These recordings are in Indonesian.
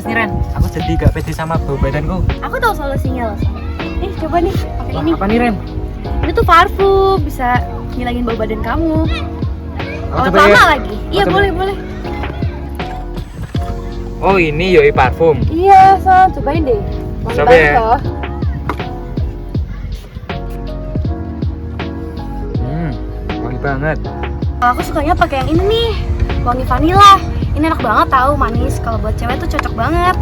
panas nih Ren, aku jadi gak pede sama bau badanku. Aku tahu solusinya loh. Nih coba nih pakai ini. Apa nih Ren? Ini tuh parfum, bisa ngilangin bau badan kamu. Aku Awet coba lama ya. lagi. Iya Coba. boleh. Oh ini Yoi parfum. Iya Son, cobain deh. Wangi Coba banget ya. loh. Wangi banget. Aku sukanya pakai yang ini nih, wangi vanilla. Ini enak banget tahu, manis. Kalau buat cewek tuh cocok banget.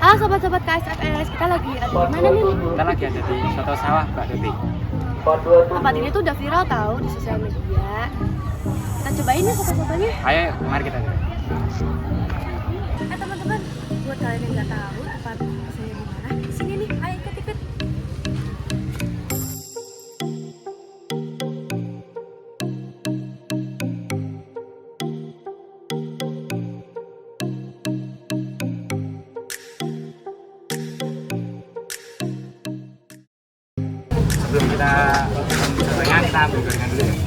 Halo sobat-sobat KSFS, kita lagi ada di mana nih? Kita lagi ada di Soto Sawah Mbak Tuti. Tempat ini tuh udah viral tahu di sosial media. Kita cobain ya soto-sotonya. Ayo, mari kita. Teman-teman, buat kalian yang nggak tahu tempat saya di mana, di sini nih, ayo ikut. Sebelum kita gorengan, kita ambil gorengan dulu ya.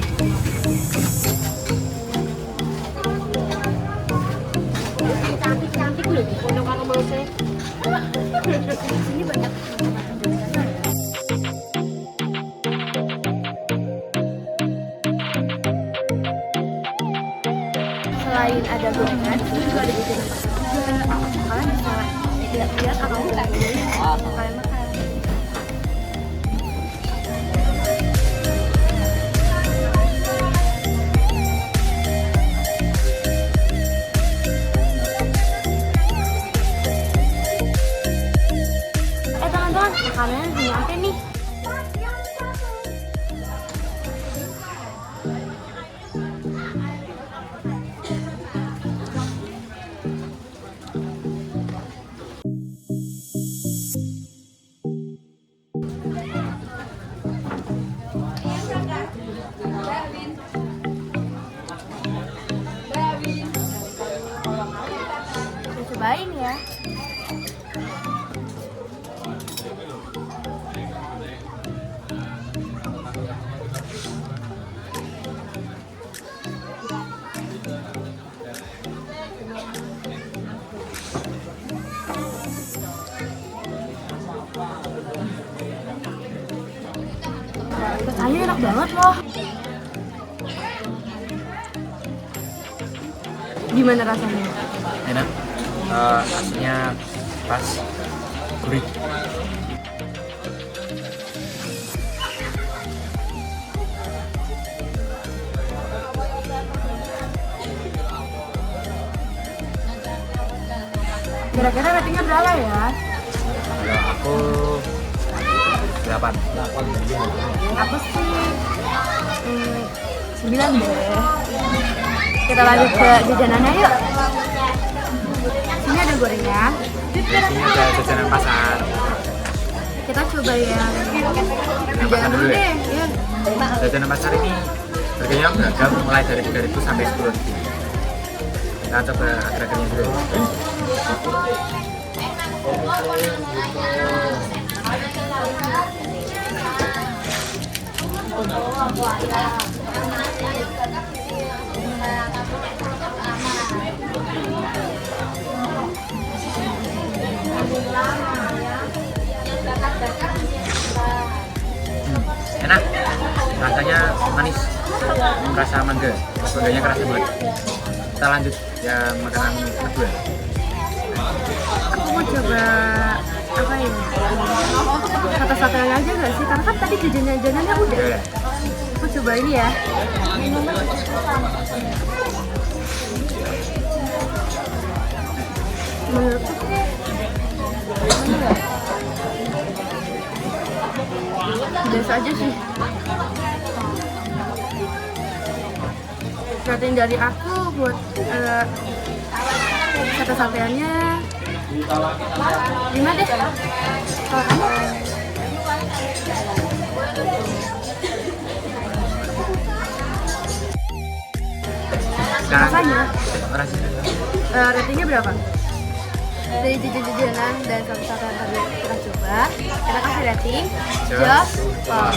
Cantik loh, ponakan mau saya. Di sini banyak selain ada gorengan, ini juga ada jajanan pasar juga. Kalian bisa lihat-lihat atau kalian makan. Teman-teman, makanannya udah nyampe nih. Kita cobain ya. Rasanya enak banget loh. Gimana rasanya? Enak. Aslinya pas, gurih. Kira-kira ratingnya berapa ya? Kalau aku 8. Aku sih 9 deh. Kita lanjut ke jajanannya yuk. Sini ada gorengan. Ini ada jajanan pasar. Kita coba yang Jajanan pasar jajanan dulu dulu ya. deh. Ya. Jajanan pasar ini harganya beragam mulai dari 3.000 sampai 10.000. Kita coba harganya dulu. Enak, rasanya manis, rasa mangga, mangganya keras banget. Kita lanjut yang makanan kedua. Aku mau coba apa ya? Satu-satunya aja nggak sih? Karena kan tadi jajanan-jajanannya udah. Oke. Aku coba ini ya. Menurutku sih biasa aja sih. Rating dari aku buat sate-sateannya 5 deh. Kalau kamu? Sekarang Rasanya? rasanya Ratingnya berapa? Dari jajan-jajanan dan sate-satean tadi kita coba, kita kasih rating Just just wow.